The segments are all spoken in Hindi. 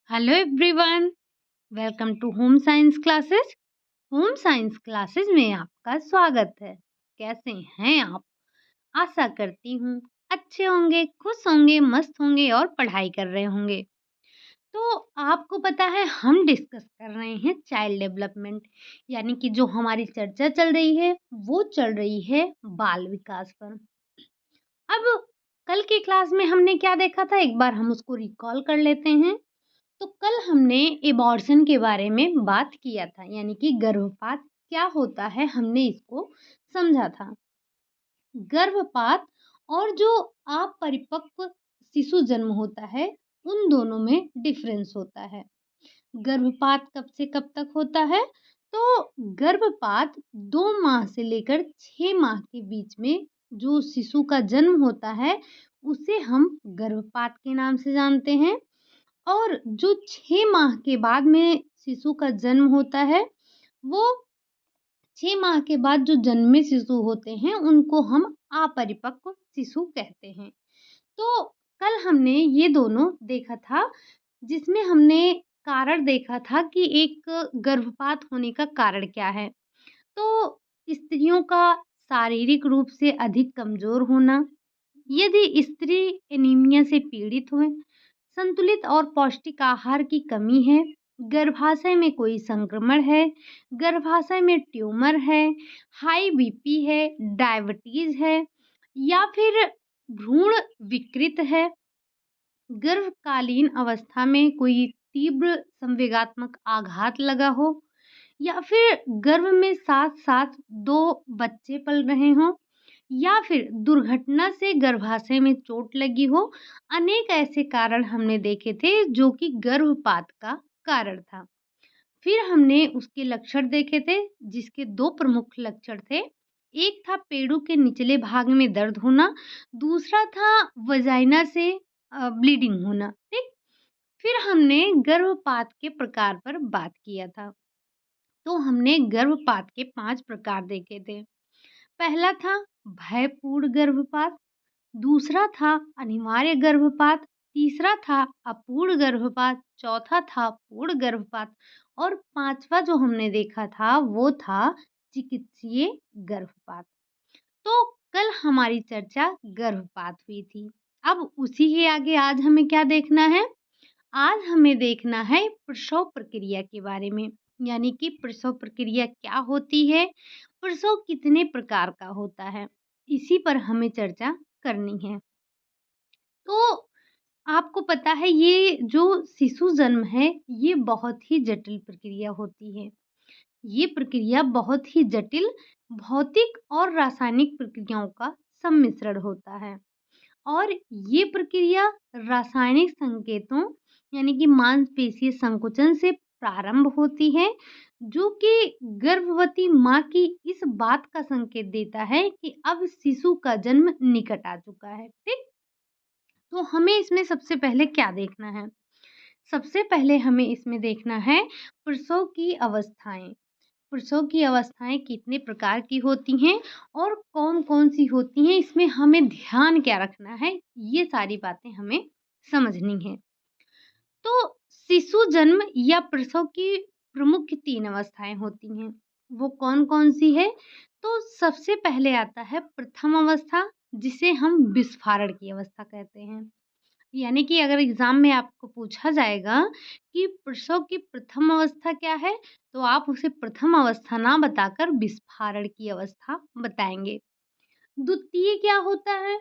Hello everyone, welcome to home science classes. Home science classes में आपका स्वागत है। कैसे हैं आप? आशा करती हूँ अच्छे होंगे, खुश होंगे, मस्त होंगे और पढ़ाई कर रहे होंगे। तो आपको पता है हम डिस्कस कर रहे हैं चाइल्ड डेवलपमेंट, यानी कि जो हमारी चर्चा चल रही है वो चल रही है बाल विकास पर। अब कल की क्लास में हमने क्या देखा था, एक बार हम उसको रिकॉल कर लेते हैं। तो कल हमने एबॉर्शन के बारे में बात किया था, यानी कि गर्भपात क्या होता है हमने इसको समझा था। गर्भपात और जो अपरिपक्व शिशु जन्म होता है उन दोनों में डिफरेंस होता है। गर्भपात कब से कब तक होता है? तो गर्भपात 2 माह से लेकर 6 माह के बीच में जो शिशु का जन्म होता है उसे हम गर्भपात के नाम से जानते हैं। और जो 6 माह के बाद में शिशु का जन्म होता है, वो 6 माह के बाद जो जन्मे शिशु होते हैं, उनको हम अपरिपक्व शिशु कहते हैं। तो कल हमने ये दोनों देखा था, जिसमें हमने कारण देखा था कि एक गर्भपात होने का कारण क्या है। तो स्त्रियों का शारीरिक रूप से अधिक कमज़ोर होना, यदि स्त्री एनीमिया से पीड़ित हो, संतुलित और पौष्टिक आहार की कमी है, गर्भाशय में कोई संक्रमण है, गर्भाशय में ट्यूमर है, हाई बीपी है, डायबिटीज है या फिर भ्रूण विकृत है, गर्भकालीन अवस्था में कोई तीव्र संवेगात्मक आघात लगा हो या फिर गर्भ में साथ साथ 2 बच्चे पल रहे हों या फिर दुर्घटना से गर्भाशय में चोट लगी हो। अनेक ऐसे कारण हमने देखे थे जो कि गर्भपात का कारण था। फिर हमने उसके लक्षण देखे थे, जिसके 2 प्रमुख लक्षण थे। एक था पेड़ों के निचले भाग में दर्द होना, दूसरा था वजाइना से ब्लीडिंग होना। ठीक। फिर हमने गर्भपात के प्रकार पर बात किया था। तो हमने गर्भपात के 5 प्रकार देखे थे। पहला था भयपूर्ण गर्भपात, दूसरा था अनिवार्य गर्भपात, तीसरा था अपूर्ण गर्भपात, चौथा था पूर्ण गर्भपात और 5वां जो हमने देखा था वो था चिकित्सीय गर्भपात। तो कल हमारी चर्चा गर्भपात हुई थी। अब उसी के आगे आज हमें क्या देखना है? आज हमें देखना है प्रसव प्रक्रिया के बारे में, यानी कि प्रसव प्रक्रिया क्या होती है, प्रसव कितने प्रकार का होता है, इसी पर हमें चर्चा करनी है। तो आपको पता है ये जो शिशु जन्म है ये बहुत ही जटिल प्रक्रिया होती है। ये प्रक्रिया बहुत ही जटिल भौतिक और रासायनिक प्रक्रियाओं का सम्मिश्रण होता है। और ये प्रक्रिया रासायनिक संकेतों, यानी कि मांसपेशीय संकुचन से प्रारंभ होती है, जो कि गर्भवती माँ की इस बात का संकेत देता है कि अब शिशु का जन्म निकट आ चुका है। ठीक। तो हमें इसमें सबसे पहले क्या देखना है? सबसे पहले हमें इसमें देखना है प्रसव की अवस्थाएं। प्रसव की अवस्थाएं कितने प्रकार की होती हैं और कौन-कौन सी होती हैं, इसमें हमें ध्यान क्या रखना है, ये सारी बातें हमें समझनी है। तो शिशु जन्म या प्रसव की प्रमुख 3 अवस्थाएं होती हैं। वो कौन-कौन सी है? तो सबसे पहले आता है प्रथम अवस्था, जिसे हम विस्फारण की अवस्था कहते हैं। यानी कि अगर एग्ज़ाम में आपको पूछा जाएगा कि प्रसव की प्रथम अवस्था क्या है, तो आप उसे प्रथम अवस्था ना बताकर विस्फारण की अवस्था बताएँगे। द्वितीय क्या होता है?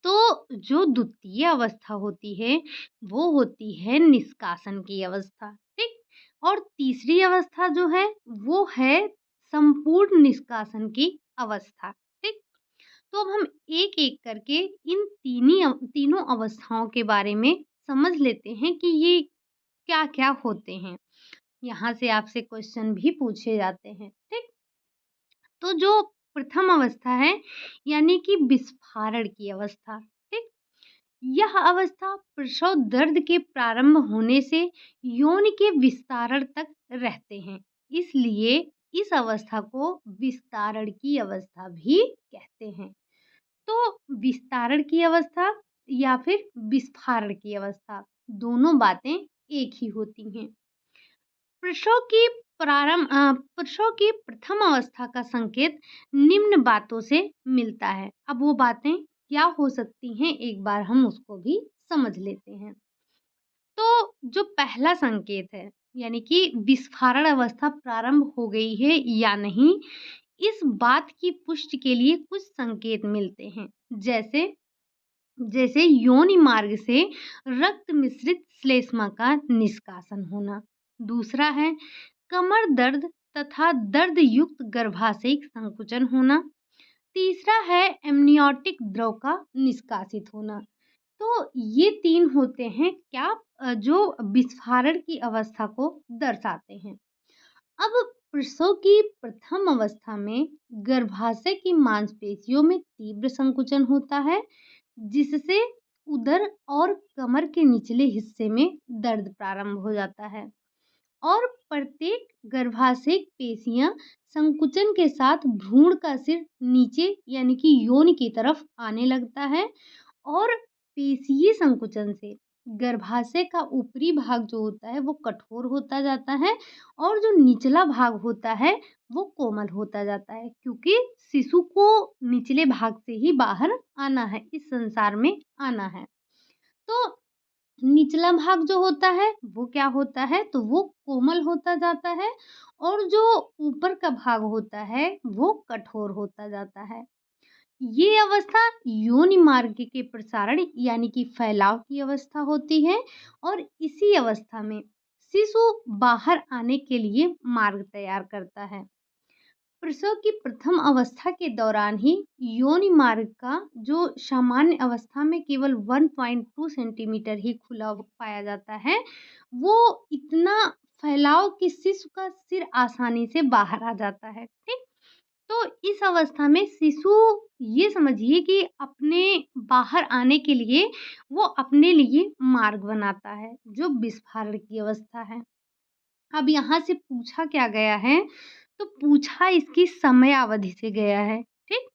तो जो द्वितीय अवस्था होती है, वो होती है निष्कासन की अवस्था, ठीक? और तीसरी अवस्था जो है, वो है संपूर्ण निष्कासन की अवस्था, ठीक? तो अब हम एक-एक करके इन तीनों अवस्थाओं के बारे में समझ लेते हैं कि ये क्या-क्या होते हैं। यहाँ से आपसे क्वेश्चन भी पूछे जाते हैं, ठीक? तो जो प्रथम अवस्था है, यानी कि विस्फारण की अवस्था, ठीक? यह अवस्था प्रसव दर्द के प्रारंभ होने से यौन के विस्तारण तक रहते हैं। इसलिए इस अवस्था को विस्तारण की अवस्था भी कहते हैं। तो विस्तारण की अवस्था या फिर विस्फारण की अवस्था, दोनों बातें एक ही होती हैं। प्रसव की प्रथम अवस्था का संकेत निम्न बातों से मिलता है। अब वो बातें क्या हो सकती हैं, एक बार हम उसको भी समझ लेते हैं। तो जो पहला संकेत है, यानी कि विस्फारण अवस्था प्रारंभ हो गई है या नहीं, इस बात की पुष्टि के लिए कुछ संकेत मिलते हैं। जैसे जैसे योनि मार्ग से रक्त मिश्रित श्लेष्मा का निष्कासन होना। दूसरा है कमर दर्द तथा दर्द युक्त गर्भाशयिक संकुचन होना। तीसरा है एमनियोटिक द्रव का निष्कासित होना। तो ये 3 होते हैं क्या, जो विस्फारण की अवस्था को दर्शाते हैं। अब प्रसव की प्रथम अवस्था में गर्भाशय की मांसपेशियों में तीव्र संकुचन होता है, जिससे उदर और कमर के निचले हिस्से में दर्द प्रारंभ हो जाता है और प्रत्येक गर्भाशयिक पेशियां संकुचन के साथ भ्रूण का सिर नीचे यानी कि योनि की तरफ आने लगता है और पेशीय संकुचन से गर्भाशय का ऊपरी भाग जो होता है वो कठोर होता जाता है और जो निचला भाग होता है वो कोमल होता जाता है, क्योंकि शिशु को निचले भाग से ही बाहर आना है, इस संसार में आना है। तो निचला भाग जो होता है वो क्या होता है, तो वो कोमल होता जाता है और जो ऊपर का भाग होता है वो कठोर होता जाता है। ये अवस्था योनि मार्ग के प्रसारण यानी कि फैलाव की अवस्था होती है और इसी अवस्था में शिशु बाहर आने के लिए मार्ग तैयार करता है। प्रसव की प्रथम अवस्था के दौरान ही योनि मार्ग का जो सामान्य अवस्था में केवल 1.2 सेंटीमीटर ही खुला पाया जाता है, वो इतना फैलाव कि शिशु का सिर आसानी से बाहर आ जाता है। ठीक, तो इस अवस्था में शिशु ये समझिए कि अपने बाहर आने के लिए वो अपने लिए मार्ग बनाता है, जो विस्फारण की अवस्था है। अब यहाँ से पूछा क्या गया है, तो पूछा इसकी समय अवधि से गया है, ठीक?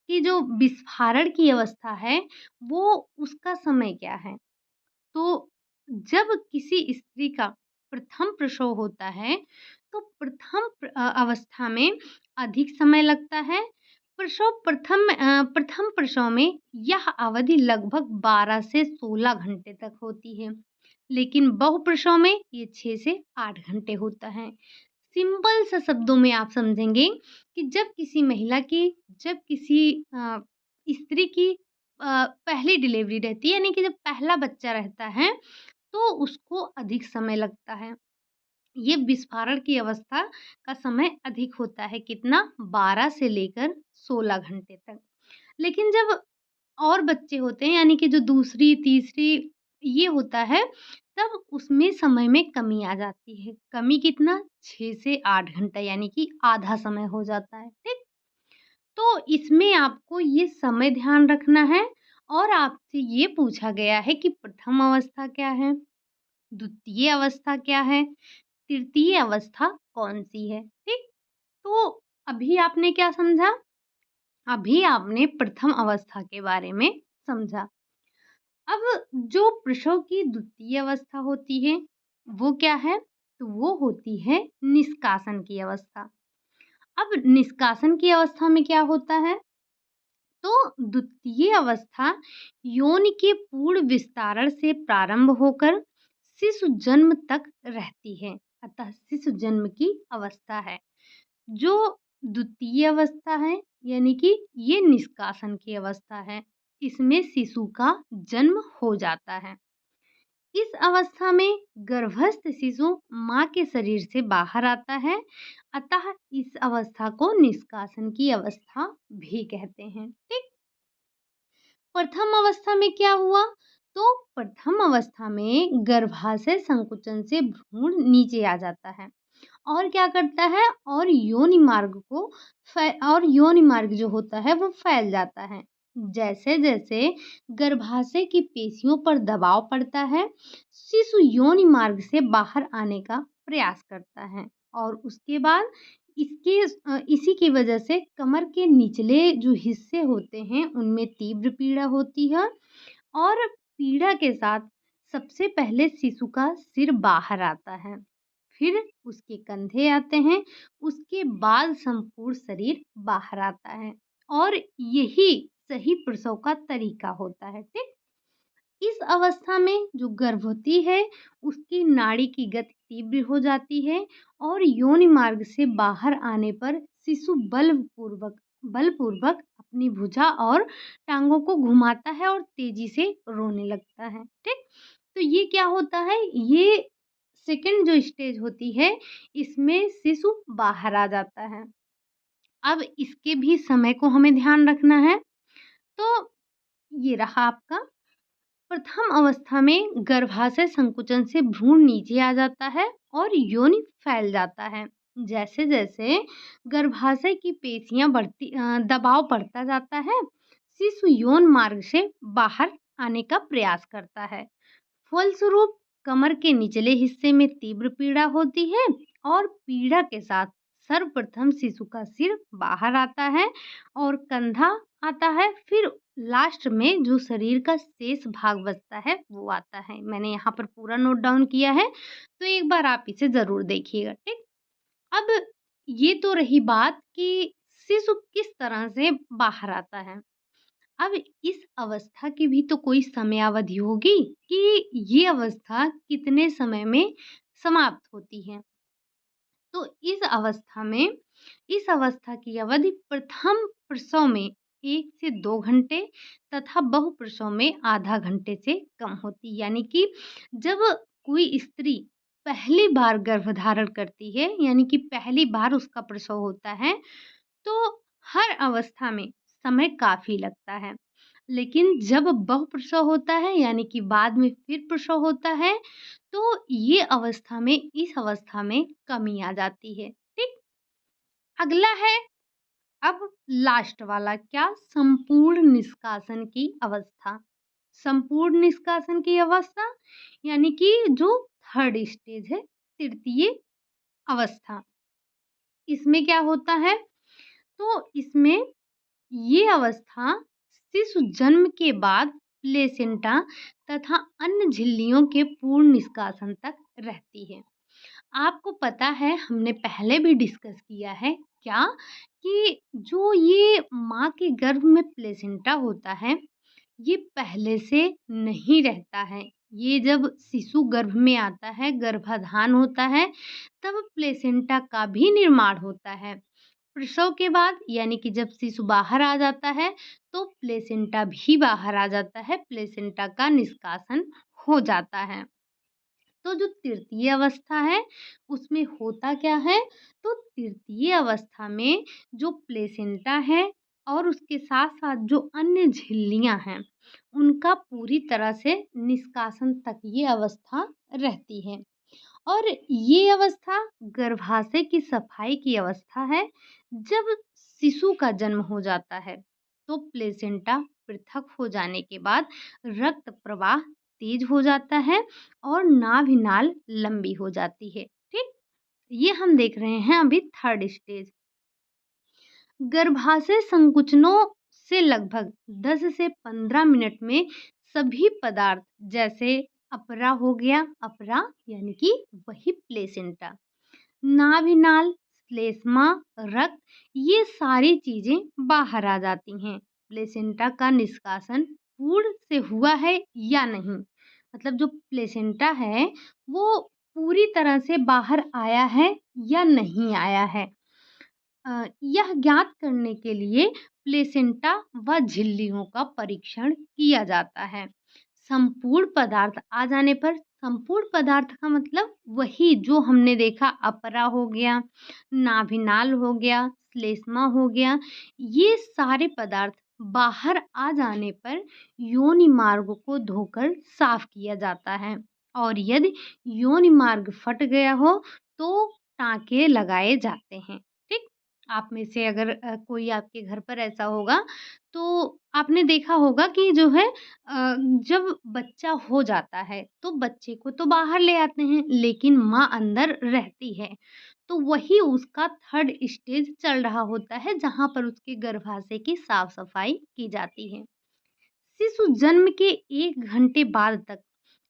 कि जो विस्फारण की अवस्था है, वो उसका समय क्या है? तो जब किसी स्त्री का प्रथम प्रसव होता है, तो अवस्था में अधिक समय लगता है। प्रथम प्रसव में यह अवधि लगभग 12 से 16 घंटे तक होती है, लेकिन बहुप्रसव में ये 6 से 8 घंटे होता है। सिंपल सा शब्दों में आप समझेंगे कि जब किसी स्त्री की पहली डिलीवरी रहती है, यानी कि जब पहला बच्चा रहता है, तो उसको अधिक समय लगता है। ये विस्फारण की अवस्था का समय अधिक होता है, कितना? 12 से लेकर 16 घंटे तक। लेकिन जब और बच्चे होते हैं, यानी कि जो दूसरी, तीसरी ये होता है, तब उसमें समय में कमी आ जाती है। कमी कितना? 6 से 8 घंटा, यानी कि आधा समय हो जाता है, ठीक? तो इसमें आपको ये समय ध्यान रखना है और आपसे ये पूछा गया है कि प्रथम अवस्था क्या है? द्वितीय अवस्था क्या है? तृतीय अवस्था कौन-सी है? ठीक? तो अभी आपने क्या समझा? अभी आपने प्रथम अवस्था के बारे में समझा। अब जो प्रसव की द्वितीय अवस्था होती है, वो क्या है? तो वो होती है निष्कासन की अवस्था। अब निष्कासन की अवस्था में क्या होता है? तो द्वितीय अवस्था योनि के पूर्ण विस्तारण से प्रारंभ होकर शिशु जन्म तक रहती है, अतः शिशु जन्म की अवस्था है। जो द्वितीय अवस्था है, यानी कि ये निष्कासन की अवस्था है, इसमें शिशु का जन्म हो जाता है। इस अवस्था में गर्भस्थ शिशु माँ के शरीर से बाहर आता है, अतः इस अवस्था को निष्कासन की अवस्था भी कहते हैं। ठीक, प्रथम अवस्था में क्या हुआ? तो प्रथम अवस्था में गर्भाशय संकुचन से भ्रूण नीचे आ जाता है और क्या करता है, और योनि मार्ग जो होता है वो फैल जाता है। जैसे जैसे गर्भाशय की पेशियों पर दबाव पड़ता है, शिशु योनि मार्ग से बाहर आने का प्रयास करता है और उसके बाद इसी की वजह से कमर के निचले जो हिस्से होते हैं उनमें तीव्र पीड़ा होती है और पीड़ा के साथ सबसे पहले शिशु का सिर बाहर आता है, फिर उसके कंधे आते हैं, उसके बाद संपूर्ण शरीर बाहर आता है और यही सही प्रसव का तरीका होता है। ठीक, इस अवस्था में जो गर्भवती है उसकी नाड़ी की गति तीव्र हो जाती है और योनि मार्ग से बाहर आने पर शिशु बलपूर्वक अपनी भुजा और टांगों को घुमाता है और तेजी से रोने लगता है। ठीक, तो ये क्या होता है, ये सेकंड जो स्टेज होती है इसमें शिशु बाहर आ जाता है। अब इसके भी समय को हमें ध्यान रखना है। तो ये रहा आपका प्रथम अवस्था में गर्भाशय संकुचन से भ्रूण नीचे आ जाता है और योनि फैल जाता है। जैसे जैसे गर्भाशय की पेशियां दबाव बढ़ता जाता है, शिशु यौन मार्ग से बाहर आने का प्रयास करता है। फलस्वरूप कमर के निचले हिस्से में तीव्र पीड़ा होती है और पीड़ा के साथ सर्वप्रथम शिशु का सिर बाहर आता है और कंधा आता है, फिर लास्ट में जो शरीर का शेष भाग बचता है वो आता है। मैंने यहाँ पर पूरा नोट डाउन किया है, तो एक बार आप इसे ज़रूर देखिएगा। ठीक, अब ये तो रही बात कि शिशु किस तरह से बाहर आता है। अब इस अवस्था की भी तो कोई समयावधि होगी कि ये अवस्था कितने समय में समाप्त होती है। तो इस अवस्था की अवधि प्रथम प्रसव में 1 से 2 घंटे तथा बहुप्रसव में आधा घंटे से कम होती है। यानी कि जब कोई स्त्री पहली बार गर्भधारण करती है, यानी कि पहली बार उसका प्रसव होता है, तो हर अवस्था में समय काफ़ी लगता है। लेकिन जब बहुप्रसव होता है, यानी कि बाद में फिर प्रसव होता है, तो ये इस अवस्था में कमी आ जाती है। ठीक, अगला है अब लास्ट वाला, क्या, संपूर्ण निष्कासन की अवस्था। संपूर्ण निष्कासन की अवस्था यानी कि जो थर्ड स्टेज है, तृतीय अवस्था। इसमें क्या होता है, तो इसमें ये अवस्था शिशु जन्म के बाद प्लेसेंटा तथा अन्य झिल्लियों के पूर्ण निष्कासन तक रहती है। आपको पता है, हमने पहले भी डिस्कस किया है क्या, कि जो ये माँ के गर्भ में प्लेसेंटा होता है ये पहले से नहीं रहता है। ये जब शिशु गर्भ में आता है, गर्भाधान होता है, तब प्लेसेंटा का भी निर्माण होता है। प्रसव के बाद यानी कि जब शिशु बाहर आ जाता है तो प्लेसेंटा भी बाहर आ जाता है, प्लेसेंटा का निष्कासन हो जाता है। तो जो तृतीय अवस्था है उसमें होता क्या है, तो तृतीय अवस्था में जो प्लेसेंटा है और उसके साथ साथ जो अन्य झिल्लियां हैं उनका पूरी तरह से निष्कासन तक ये अवस्था रहती है। और ये अवस्था गर्भाशय की सफाई की अवस्था है। जब शिशु का जन्म हो जाता है तो प्लेसेंटा पृथक हो जाने के बाद रक्त प्रवाह तेज हो जाता है और नाभिनाल लंबी हो जाती है। ठीक, ये हम देख रहे हैं अभी थर्ड स्टेज। गर्भाशय संकुचनों से लगभग 10 से 15 मिनट में सभी पदार्थ जैसे अपरा हो गया, अपरा यानी कि वही प्लेसेंटा, नाभिनाल, श्लेष्मा, रक्त, ये सारी चीजें बाहर आ जाती हैं। प्लेसेंटा का निष्कासन पूर्ण से हुआ है या नहीं, मतलब जो प्लेसेंटा है वो पूरी तरह से बाहर आया है या नहीं आया है। यह ज्ञात करने के लिए प्लेसेंटा व झिल्लियों का परीक्षण किया जाता है। संपूर्ण पदार्थ आ जाने पर, संपूर्ण पदार्थ का मतलब वही जो हमने देखा, अपरा हो गया, नाभिनाल हो गया, श्लेष्मा हो गया, ये सारे पदार्थ बाहर आ जाने पर योनि मार्ग को धोकर साफ किया जाता है और यदि योनि मार्ग फट गया हो तो टाँके लगाए जाते हैं। ठीक, आप में से अगर कोई आपके घर पर ऐसा होगा तो आपने देखा होगा कि जो है जब बच्चा हो जाता है तो बच्चे को तो बाहर ले आते हैं लेकिन माँ अंदर रहती है, तो वही उसका थर्ड स्टेज चल रहा होता है जहाँ पर उसके गर्भाशय की साफ सफाई की जाती है। शिशु जन्म के 1 घंटे बाद तक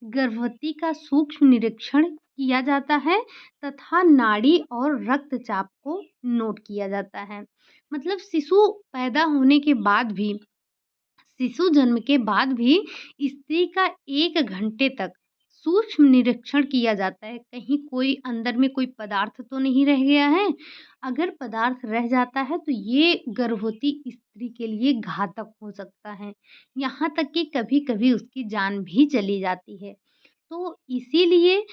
गर्भवती का सूक्ष्म निरीक्षण किया जाता है तथा नाड़ी और रक्तचाप को नोट किया जाता है। मतलब शिशु पैदा होने के बाद भी, शिशु जन्म के बाद भी स्त्री का 1 घंटे तक सूक्ष्म निरीक्षण किया जाता है। कहीं कोई अंदर में कोई पदार्थ तो नहीं रह गया है? अगर पदार्थ रह जाता है तो ये गर्भवती स्त्री के लिए घातक हो सकता है। यहाँ तक कि कभी-कभी उसकी जान भी चली जाती है। तो इसीलिए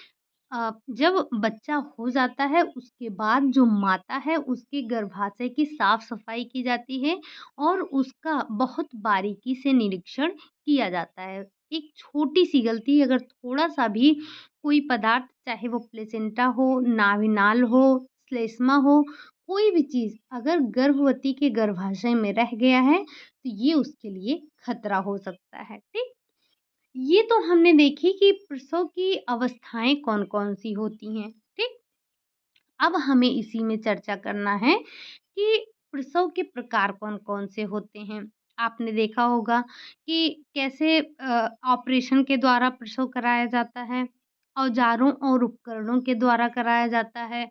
जब बच्चा हो जाता है उसके बाद जो माता है उसके गर्भाशय की साफ-सफाई की जाती है और उसका बहुत बारीकी से निरीक्षण किया जाता है। एक छोटी-सी गलती, अगर थोड़ा-सा भी कोई पदार्थ, चाहे वो प्लेसेंटा हो, नाभिनाल हो, श्लेष्मा हो, कोई भी चीज़ अगर गर्भवती के गर्भाशय में रह गया है तो ये उसके लिए खतरा हो सकता है। ठीक? ये तो हमने देखी कि प्रसव की अवस्थाएँ कौन-कौन सी होती हैं, ठीक? अब हमें इसी में चर्चा करना है कि प्रसव के प्रकार कौन-कौन से होते हैं। आपने देखा होगा कि कैसे ऑपरेशन के द्वारा प्रसव कराया जाता है, औज़ारों और उपकरणों के द्वारा कराया जाता है,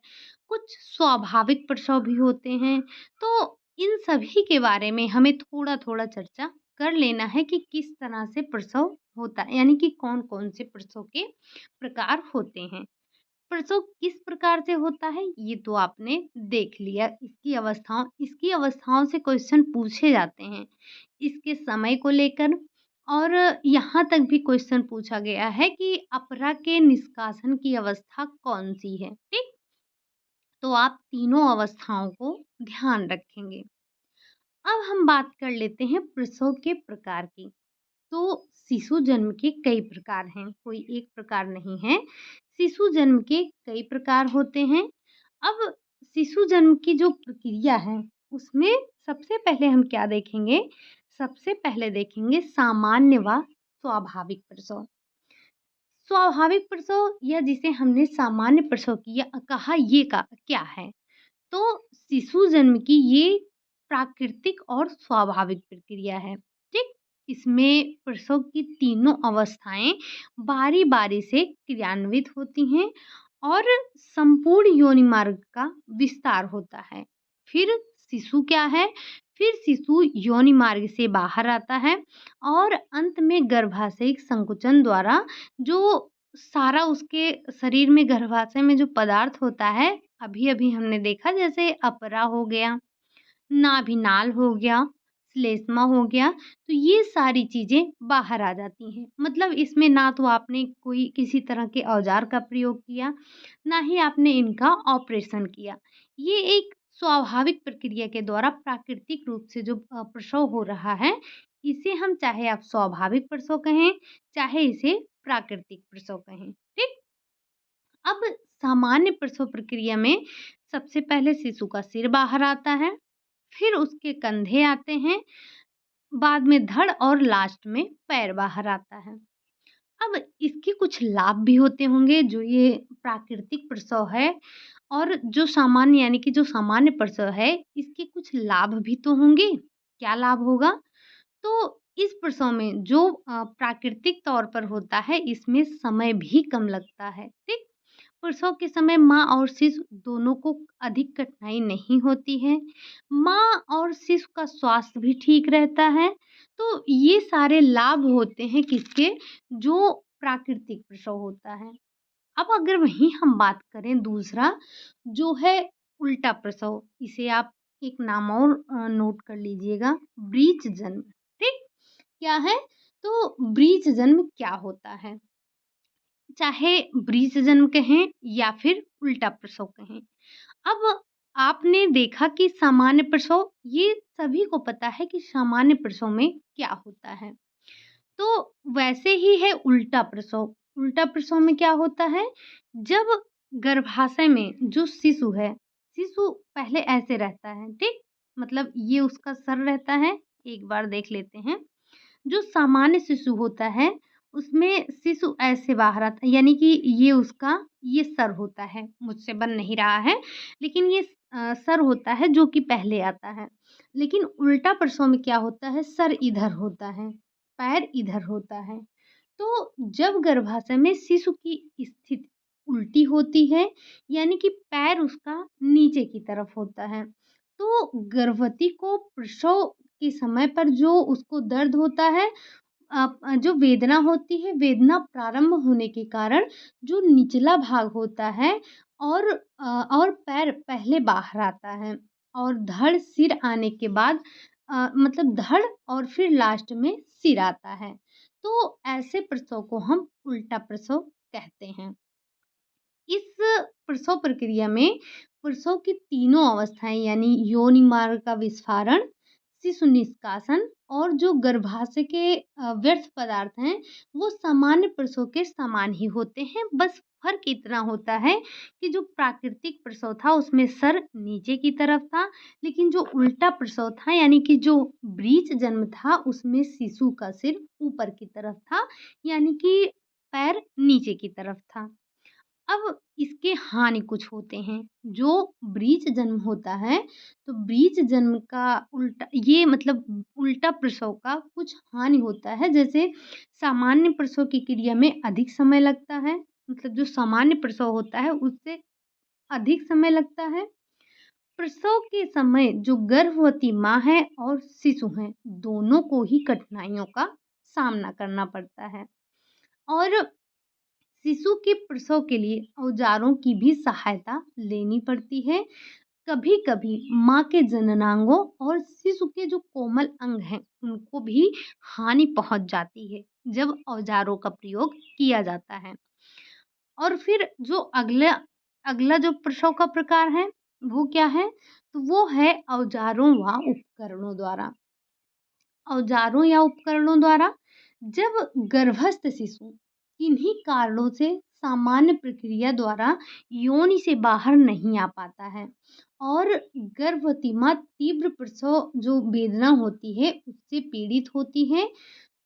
कुछ स्वाभाविक प्रसव भी होते हैं। तो इन सभी के बारे में हमें थोड़ा-थोड़ा चर्चा कर लेना है कि किस तरह से प्रसव होता है, यानी कि कौन-कौन से प्रसव के प्रकार होते हैं। प्रसव किस प्रकार से होता है ये तो आपने देख लिया। इसकी अवस्थाओं से क्वेश्चन पूछे जाते हैं इसके समय को लेकर, और यहाँ तक भी क्वेश्चन पूछा गया है कि अपरा के निष्कासन की अवस्था कौन सी है। ठीक? तो आप तीनों अवस्थाओं को ध्यान रखेंगे। अब हम बात कर लेते हैं प्रसव के प्रकार की। तो शिशु जन्म के कई प्रकार हैं, कोई एक प्रकार नहीं है। शिशु जन्म के कई प्रकार होते हैं। अब शिशु जन्म की जो प्रक्रिया है, उसमें सबसे पहले हम क्या देखेंगे? सबसे पहले देखेंगे सामान्य व स्वाभाविक प्रसव। स्वाभाविक प्रसव या जिसे हमने सामान्य प्रसव किया कहा, ये का क्या है? तो शिशु जन्म की ये प्राकृतिक और स्वाभाविक प्रक्रिया है। ठीक? इसमें प्रसव की तीनों अवस्थाएं बारी-बारी से क्रियान्वित होती हैं और संपूर्ण योनि मार्ग का विस्तार होता है। फिर शिशु क्या है? फिर शिशु योनि मार्ग से बाहर आता है और अंत में गर्भाशयिक संकुचन द्वारा जो सारा उसके शरीर में, गर्भाशय में जो पदार्थ होता है, अभी-अभी हमने देखा, जैसे अपरा हो गया, नाभिनाल हो गया, श्लेष्मा हो गया, तो ये सारी चीज़ें बाहर आ जाती हैं। मतलब इसमें ना तो आपने कोई किसी तरह के औज़ार का प्रयोग किया, ना ही आपने इनका ऑपरेशन किया। ये एक स्वाभाविक प्रक्रिया के द्वारा प्राकृतिक रूप से जो प्रसव हो रहा है, इसे हम, चाहे आप स्वाभाविक प्रसव कहें, चाहे इसे प्राकृतिक प्रसव कहें। ठीक? अब सामान्य प्रसव प्रक्रिया में सबसे पहले शिशु का सिर बाहर आता है, फिर उसके कंधे आते हैं, बाद में धड़ और लास्ट में पैर बाहर आता है। अब इसके कुछ लाभ भी होते होंगे, जो ये प्राकृतिक प्रसव है और जो सामान्य, यानी कि जो सामान्य प्रसव है, इसके कुछ लाभ भी तो होंगे। क्या लाभ होगा? तो इस प्रसव में जो प्राकृतिक तौर पर होता है, इसमें समय भी कम लगता है। ठीक? प्रसव के समय माँ और शिशु दोनों को अधिक कठिनाई नहीं होती है। माँ और शिशु का स्वास्थ्य भी ठीक रहता है। तो ये सारे लाभ होते हैं किसके? जो प्राकृतिक प्रसव होता है। अब अगर वहीं हम बात करें दूसरा, जो है उल्टा प्रसव, इसे आप एक नाम और नोट कर लीजिएगा, ब्रीच जन्म। ठीक? क्या है? तो ब्रीच जन्म क्या होता है? चाहे ब्रीच जन्म कहें या फिर उल्टा प्रसव कहें। अब आपने देखा कि सामान्य प्रसव, ये सभी को पता है कि सामान्य प्रसव में क्या होता है। तो वैसे ही है उल्टा प्रसव। उल्टा प्रसव में क्या होता है? जब गर्भाशय में जो शिशु है, शिशु पहले ऐसे रहता है, ठीक? मतलब ये उसका सर रहता है। एक बार देख लेते हैं। जो सामान्य शिशु होता है, उसमें शिशु ऐसे बाहर आता है, यानी कि ये उसका ये सर होता है, मुझसे बन नहीं रहा है, लेकिन ये सर होता है जो कि पहले आता है। लेकिन उल्टा प्रसव में क्या होता है? सर इधर होता है, पैर इधर होता है। तो जब गर्भाशय में शिशु की स्थिति उल्टी होती है, यानी कि पैर उसका नीचे की तरफ होता है, तो गर्भवती को प्रसव के समय पर जो उसको दर्द होता है, जो वेदना होती है, वेदना प्रारंभ होने के कारण जो निचला भाग होता है और पैर पहले बाहर आता है और धड़ सिर आने के बाद मतलब धड़ और फिर लास्ट में सिर आता है। तो ऐसे प्रसव को हम उल्टा प्रसव कहते हैं। इस प्रसव प्रक्रिया में प्रसव की तीनों अवस्थाएं यानी योनि मार्ग का विस्फारण, शिशु निष्कासन और जो गर्भाशय के व्यर्थ पदार्थ हैं वो सामान्य प्रसव के समान ही होते हैं। बस फर्क इतना होता है कि जो प्राकृतिक प्रसव था उसमें सर नीचे की तरफ था, लेकिन जो उल्टा प्रसव था यानी कि जो ब्रीच जन्म था उसमें शिशु का सिर ऊपर की तरफ था, यानी कि पैर नीचे की तरफ था। अब इसके हानि कुछ होते हैं। जो ब्रीच जन्म होता है, तो ब्रीच जन्म का उल्टा ये मतलब उल्टा प्रसव का कुछ हानि होता है। जैसे सामान्य प्रसव की क्रिया में अधिक समय लगता है, मतलब जो सामान्य प्रसव होता है उससे अधिक समय लगता है। प्रसव के समय जो गर्भवती माँ है और शिशु हैं, दोनों को ही कठिनाइयों का सामना करना पड़ता है और शिशु के प्रसव के लिए औजारों की भी सहायता लेनी पड़ती है। कभी-कभी माँ के जननांगों और शिशु के जो कोमल अंग हैं, उनको भी हानि पहुँच जाती है, जब औजारों का प्रयोग किया जाता है। और फिर जो अगला अगला जो प्रसव का प्रकार है, वो क्या है? तो वो है औजारों व उपकरणों द्वारा। औजारों या उपकरणों द्वारा जब गर्भस्थ शिशु किन्हीं कारणों से सामान्य प्रक्रिया द्वारा योनि से बाहर नहीं आ पाता है और गर्भवती माँ तीव्र प्रसव जो वेदना होती है उससे पीड़ित होती है,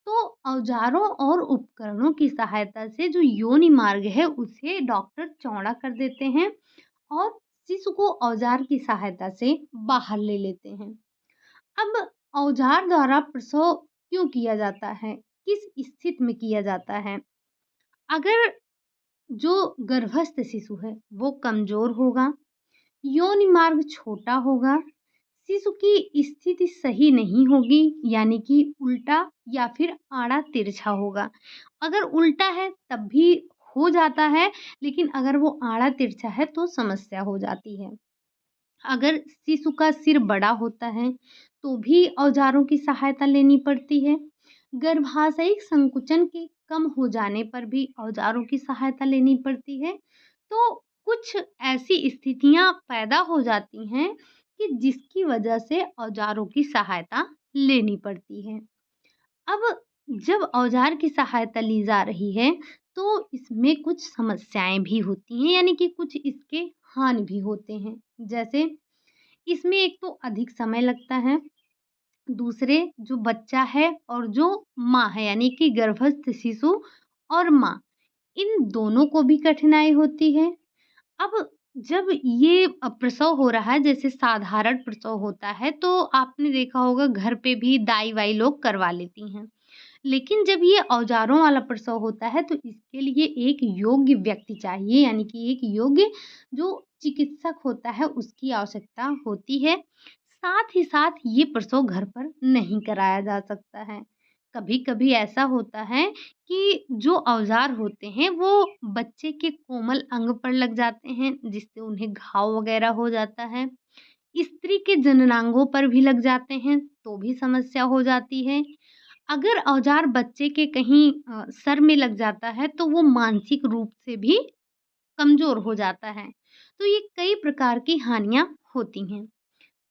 तो औजारों और उपकरणों की सहायता से जो योनि मार्ग है उसे डॉक्टर चौड़ा कर देते हैं और शिशु को औजार की सहायता से बाहर ले लेते हैं। अब औजार द्वारा प्रसव क्यों किया जाता है? किस स्थिति में किया जाता है? अगर जो गर्भस्थ शिशु है वो कमजोर होगा, योनि मार्ग छोटा होगा, शिशु की स्थिति सही नहीं होगी यानी कि उल्टा या फिर आड़ा तिरछा होगा। अगर उल्टा है तब भी हो जाता है, लेकिन अगर वो आड़ा तिरछा है तो समस्या हो जाती है। अगर शिशु का सिर बड़ा होता है तो भी औजारों की सहायता लेनी पड़ती है। गर्भाशयिक संकुचन के कम हो जाने पर भी औजारों की सहायता लेनी पड़ती है। तो कुछ ऐसी स्थितियां पैदा हो जाती हैं कि जिसकी वजह से औजारों की सहायता लेनी पड़ती है। अब जब औजार की सहायता ली जा रही है तो इसमें कुछ समस्याएं भी होती हैं, यानी कि कुछ इसके हानि भी होते हैं। जैसे इसमें एक तो अधिक समय लगता है, दूसरे जो बच्चा है और जो माँ है यानी कि गर्भस्थ शिशु और माँ, इन दोनों को भी कठिनाई होती है। अब जब ये प्रसव हो रहा है, जैसे साधारण प्रसव होता है तो आपने देखा होगा घर पे भी दाई-वाई लोग करवा लेती हैं। लेकिन जब ये औजारों वाला प्रसव होता है तो इसके लिए एक योग्य व्यक्ति चाहिए, यानी कि एक योग्य जो चिकित्सक होता है उसकी आवश्यकता होती है। साथ ही साथ ये प्रसव घर पर नहीं कराया जा सकता है। कभी-कभी ऐसा होता है कि जो औजार होते हैं वो बच्चे के कोमल अंग पर लग जाते हैं जिससे उन्हें घाव वगैरह हो जाता है। स्त्री के जननांगों पर भी लग जाते हैं तो भी समस्या हो जाती है। अगर औजार बच्चे के कहीं सर में लग जाता है तो वो मानसिक रूप से भी कमज़ोर हो जाता है। तो ये कई प्रकार की हानियाँ होती हैं।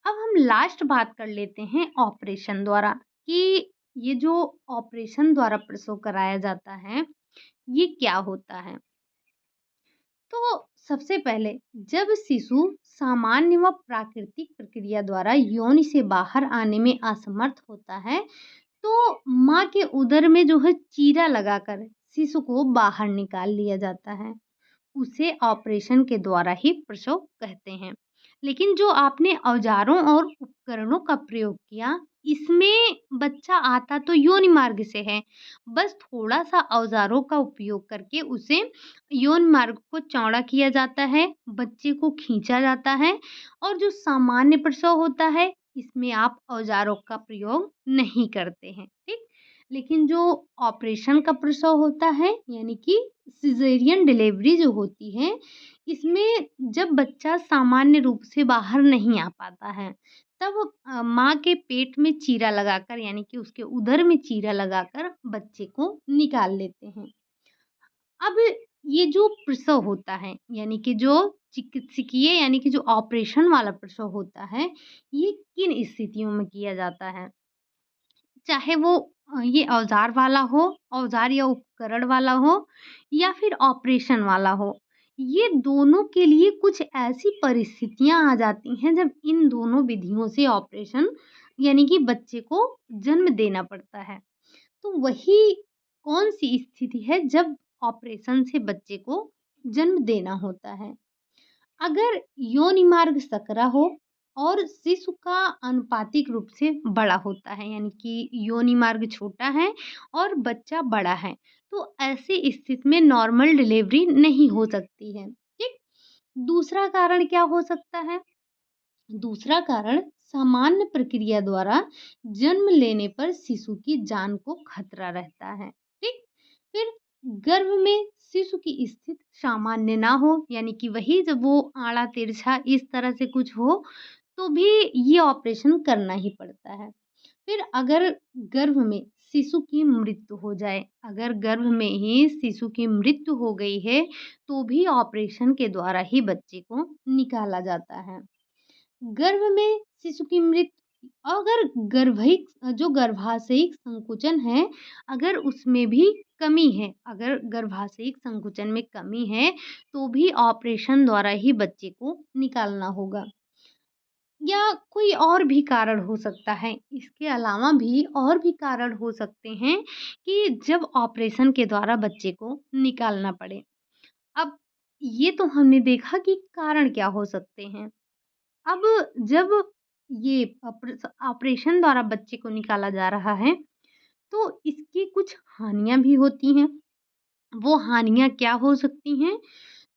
अब हम लास्ट बात कर लेते हैं ऑपरेशन द्वारा कि ये जो ऑपरेशन द्वारा प्रसव कराया जाता है, ये क्या होता है? तो सबसे पहले जब शिशु सामान्य व प्राकृतिक प्रक्रिया द्वारा योनि से बाहर आने में असमर्थ होता है, तो माँ के उदर में जो है चीरा लगाकर शिशु को बाहर निकाल लिया जाता है। उसे ऑपरेशन के द्वारा ही प्रसव कहते हैं। लेकिन जो आपने औजारों और उपकरणों का प्रयोग किया, इसमें बच्चा आता तो योनि मार्ग से है, बस थोड़ा-सा औज़ारों का उपयोग करके उसे योनि मार्ग को चौड़ा किया जाता है, बच्चे को खींचा जाता है और जो सामान्य प्रसव होता है, इसमें आप औज़ारों का प्रयोग नहीं करते हैं, ठीक? लेकिन जो ऑपरेशन का प्रसव होता है, यानी कि सिज़ेरियन डिलीवरी जो होती है, इसमें जब बच्चा सामान्य रूप से बाहर नहीं आ पाता है, तब माँ के पेट में चीरा लगाकर यानी कि उसके उदर में चीरा लगाकर बच्चे को निकाल लेते हैं। अब ये जो प्रसव होता है यानी कि जो चिकित्सकीय यानी कि जो ऑपरेशन वाला प्रसव होता है, ये किन स्थितियों में किया जाता है? चाहे वो ये औज़ार वाला हो, औज़ार या उपकरण वाला हो या फिर ऑपरेशन वाला हो। ये दोनों के लिए कुछ ऐसी परिस्थितियाँ आ जाती हैं जब इन दोनों विधियों से ऑपरेशन यानी कि बच्चे को जन्म देना पड़ता है। तो वही कौन-सी स्थिति है जब ऑपरेशन से बच्चे को जन्म देना होता है? अगर योनि मार्ग सकरा हो और शिशु का आनुपातिक रूप से बड़ा होता है यानी कि योनि मार्ग छोटा है और बच्चा बड़ा है, तो ऐसी स्थिति में नॉर्मल डिलीवरी नहीं हो सकती है, ठीक? दूसरा कारण क्या हो सकता है? दूसरा कारण सामान्य प्रक्रिया द्वारा जन्म लेने पर शिशु की जान को खतरा रहता है, ठीक? फिर गर्भ में शिशु की स्थिति सामान्य ना हो यानी कि वही जब वो आड़ा तिरछा इस तरह से कुछ हो तो भी ये ऑपरेशन करना ही पड़ता है। फिर अगर गर्भ में शिशु की मृत्यु हो जाए, अगर गर्भ में ही शिशु की मृत्यु हो गई है, तो भी ऑपरेशन के द्वारा ही बच्चे को निकाला जाता है। गर्भ में शिशु की मृत्यु अगर गर्भइक जो गर्भाशयिक संकुचन है, अगर उसमें भी कमी है, अगर गर्भाशयिक संकुचन में कमी है, तो भी ऑपरेशन द्वारा ही बच्चे को निकालना होगा। या कोई और भी कारण हो सकता है। इसके अलावा भी और भी कारण हो सकते हैं कि जब ऑपरेशन के द्वारा बच्चे को निकालना पड़े। अब ये तो हमने देखा कि कारण क्या हो सकते हैं। अब जब ये ऑपरेशन द्वारा बच्चे को निकाला जा रहा है, तो इसकी कुछ हानियाँ भी होती हैं। वो हानियाँ क्या हो सकती हैं?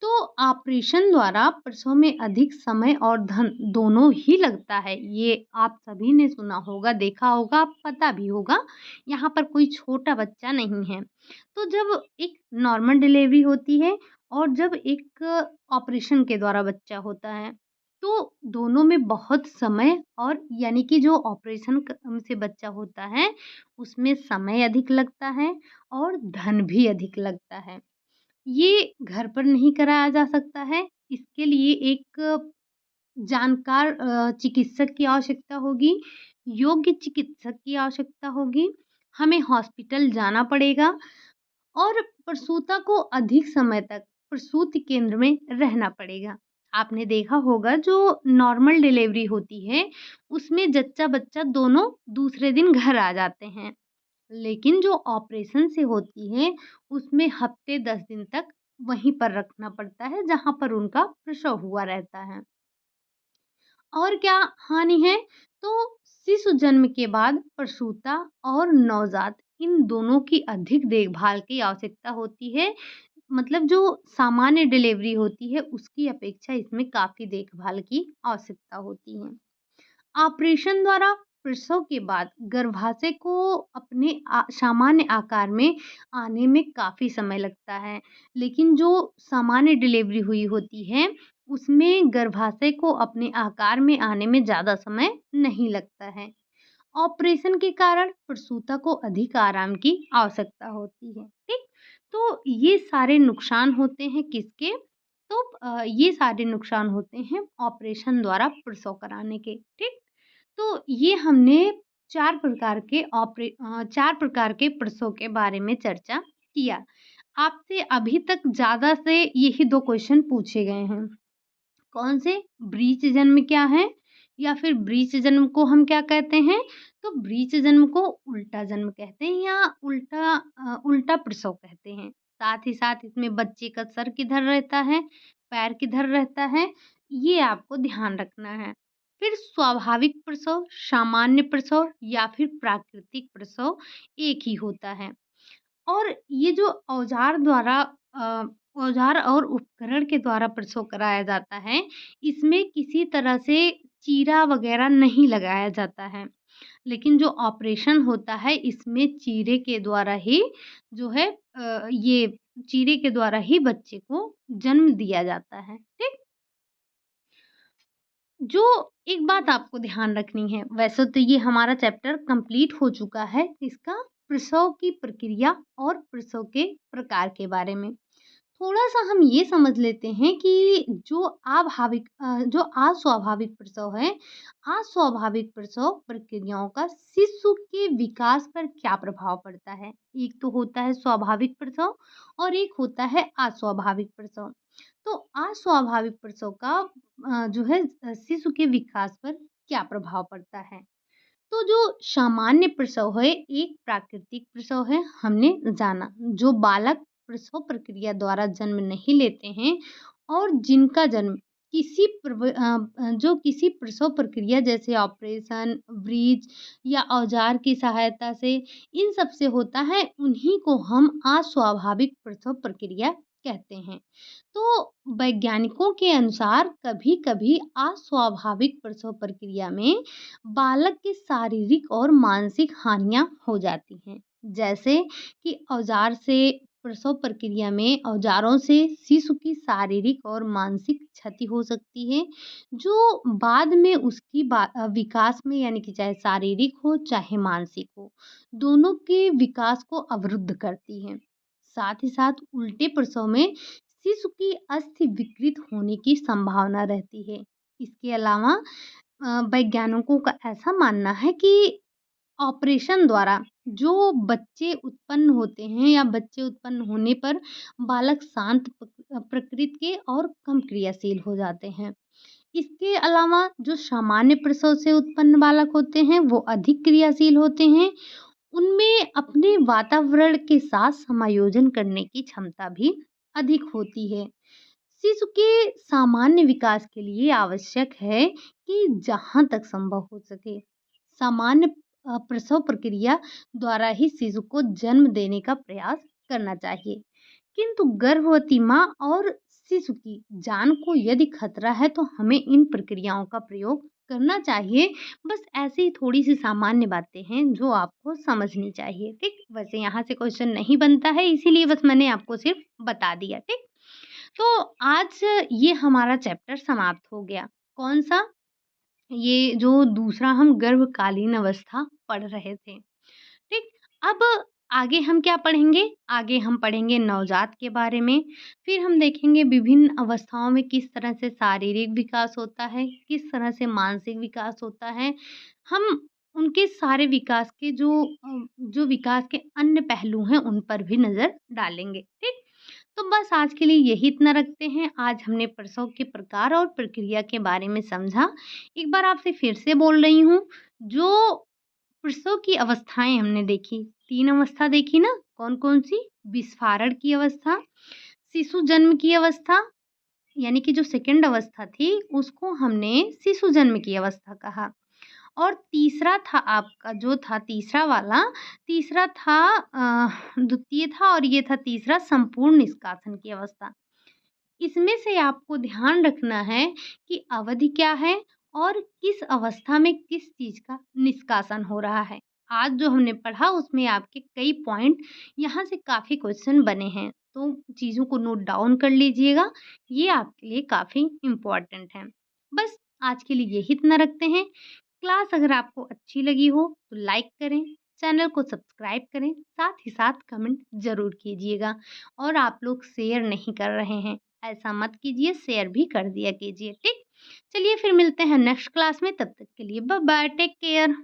तो ऑपरेशन द्वारा प्रसव में अधिक समय और धन दोनों ही लगता है। ये आप सभी ने सुना होगा, देखा होगा, पता भी होगा। यहाँ पर कोई छोटा बच्चा नहीं है। तो जब एक नॉर्मल डिलीवरी होती है और जब एक ऑपरेशन के द्वारा बच्चा होता है, तो दोनों में बहुत समय और यानी कि जो ऑपरेशन से बच्चा होता है, उसमें समय अधिक लगता है और धन भी अधिक लगता है। ये घर पर नहीं कराया जा सकता है। इसके लिए एक जानकार चिकित्सक की आवश्यकता होगी, योग्य चिकित्सक की आवश्यकता होगी। हमें हॉस्पिटल जाना पड़ेगा और प्रसूता को अधिक समय तक प्रसूति केंद्र में रहना पड़ेगा। आपने देखा होगा जो नॉर्मल डिलीवरी होती है, उसमें जच्चा-बच्चा दोनों दूसरे दिन घर आ जाते हैं। लेकिन जो ऑपरेशन से होती है, उसमें हफ़्ते 10 दिन तक वहीं पर रखना पड़ता है, जहाँ पर उनका प्रसव हुआ रहता है। और क्या हानि है? तो शिशु जन्म के बाद प्रसूता और नवजात इन दोनों की अधिक देखभाल की आवश्यकता होती है। मतलब जो सामान्य डिलीवरी होती है, उसकी अपेक्षा इसमें काफ़ी देखभाल की आवश्यकता होती है। ऑपरेशन द्वारा प्रसव के बाद गर्भाशय को अपने सामान्य आकार में आने में काफ़ी समय लगता है, लेकिन जो सामान्य डिलीवरी हुई होती है, उसमें गर्भाशय को अपने आकार में आने में ज़्यादा समय नहीं लगता है। ऑपरेशन के कारण प्रसूता को अधिक आराम की आवश्यकता होती है, ठीक? तो ये सारे नुकसान होते हैं किसके? तो ये सारे नुकसान होते हैं ऑपरेशन द्वारा प्रसव कराने के, ठीक? तो ये हमने 4 प्रकार के प्रसव के बारे में चर्चा किया। आपसे अभी तक ज़्यादा से यही 2 क्वेश्चन पूछे गए हैं। कौन से? ब्रीच जन्म क्या है? या फिर ब्रीच जन्म को हम क्या कहते हैं? तो ब्रीच जन्म को उल्टा जन्म कहते हैं या उल्टा प्रसव कहते हैं। साथ ही साथ इसमें बच्चे का सर किधर रहता है, पैर किधर रहता है, ये आपको ध्यान रखना है। फिर स्वाभाविक प्रसव, सामान्य प्रसव या फिर प्राकृतिक प्रसव एक ही होता है। और ये जो अ, औज़ार और उपकरण के द्वारा प्रसव कराया जाता है, इसमें किसी तरह से चीरा वग़ैरह नहीं लगाया जाता है। लेकिन जो ऑपरेशन होता है इसमें चीरे के द्वारा ही जो है ये चीरे के द्वारा ही बच्चे को जन्म दिया जाता है, ठीक? जो एक बात आपको ध्यान रखनी है, वैसे तो ये हमारा चैप्टर कंप्लीट हो चुका है, इसका प्रसव की प्रक्रिया और प्रसव के प्रकार के बारे में। थोड़ा-सा हम ये समझ लेते हैं कि जो अस्वाभाविक प्रसव है, अस्वाभाविक प्रसव प्रक्रियाओं का शिशु के विकास पर क्या प्रभाव पड़ता है? एक तो होता है स्वाभाविक प्रसव और एक होता है अस्वाभाविक प्रसव। तो अस्वाभाविक प्रसव का जो है शिशु के विकास पर क्या प्रभाव पड़ता है? तो जो सामान्य प्रसव है, एक प्राकृतिक प्रसव है, हमने जाना। जो बालक प्रसव प्रक्रिया द्वारा जन्म नहीं लेते हैं और जिनका जन्म जो किसी प्रसव प्रक्रिया जैसे ऑपरेशन, ब्रीच या औज़ार की सहायता से इन सब से होता है, उन्हीं को हम अस्वाभाविक प्रसव प्रक्रिया कहते हैं। तो वैज्ञानिकों के अनुसार कभी-कभी अस्वाभाविक प्रसव प्रक्रिया में बालक की शारीरिक और मानसिक हानियाँ हो जाती हैं। जैसे कि प्रसव प्रक्रिया में औजारों से शिशु की शारीरिक और मानसिक क्षति हो सकती है, जो बाद में उसकी विकास में यानी कि चाहे शारीरिक हो, चाहे मानसिक हो, दोनों के विकास को अवरुद्ध करती है। साथ ही साथ उल्टे प्रसव में शिशु की अस्थि विकृत होने की संभावना रहती है। इसके अलावा वैज्ञानिकों का ऐसा मानना है कि ऑपरेशन द्वारा जो बच्चे उत्पन्न होते हैं या बच्चे उत्पन्न होने पर बालक शांत प्रकृति के और कम क्रियाशील हो जाते हैं। इसके अलावा जो सामान्य प्रसव से उत्पन्न बालक होते हैं वो अधिक क्रियाशील होते हैं। उनमें अपने वातावरण के साथ समायोजन करने की क्षमता भी अधिक होती है। शिशु के सामान्य विकास के लिए आवश्यक है कि जहाँ तक संभव हो सके सामान्य प्रसव प्रक्रिया द्वारा ही शिशु को जन्म देने का प्रयास करना चाहिए। किंतु गर्भवती माँ और शिशु की जान को यदि खतरा है तो हमें इन प्रक्रियाओं का प्रयोग करना चाहिए। बस ऐसी ही थोड़ी सी सामान्य बातें हैं जो आपको समझनी चाहिए, ठीक? वैसे यहाँ से क्वेश्चन नहीं बनता है, इसीलिए बस मैंने आपको सिर्फ बता दिया, ठीक? तो आज ये हमारा चैप्टर समाप्त हो गया। कौन सा? ये जो दूसरा हम गर्भकालीन अवस्था पढ़ रहे थे, ठीक? अब आगे हम क्या पढ़ेंगे? आगे हम पढ़ेंगे नवजात के बारे में, फिर हम देखेंगे विभिन्न अवस्थाओं में किस तरह से शारीरिक विकास होता है, किस तरह से मानसिक विकास होता है। हम उनके सारे विकास के जो विकास के अन्य पहलू हैं, उन पर भी नज़र डालेंगे, ठीक? तो बस आज के लिए यही इतना रखते हैं। आज हमने प्रसव के प्रकार और प्रक्रिया के बारे में समझा। एक बार आपसे फिर से बोल रही हूँ, जो प्रसव की अवस्थाएँ हमने देखी, 3 अवस्था देखी ना? कौन-कौन सी? विस्फारण की अवस्था, शिशु जन्म की अवस्था, यानी कि जो सेकंड अवस्था थी, उसको हमने शिशु जन्म की अवस्था कहा। और तीसरा था आपका जो था तीसरा वाला, तीसरा था द्वितीय था और ये था तीसरा संपूर्ण निष्कासन की अवस्था। इसमें से आपको ध्यान रखना है कि अवधि क्या है और किस अवस्था में किस चीज़ का निष्कासन हो रहा है। आज जो हमने पढ़ा उसमें आपके कई पॉइंट यहाँ से काफ़ी क्वेश्चन बने हैं, तो चीज़ों को नोट डाउन कर लीजिएगा, ये आपके लिए काफ़ी इम्पोर्टेंट है। बस आज के लिए यही इतना रखते हैं। क्लास अगर आपको अच्छी लगी हो तो लाइक करें, चैनल को सब्सक्राइब करें, साथ ही साथ कमेंट ज़रूर कीजिएगा। और आप लोग शेयर नहीं कर रहे हैं, ऐसा मत कीजिए, शेयर भी कर दिया कीजिए, ठीक? चलिए फिर मिलते हैं नेक्स्ट क्लास में, तब तक के लिए बाय बाय, टेक केयर।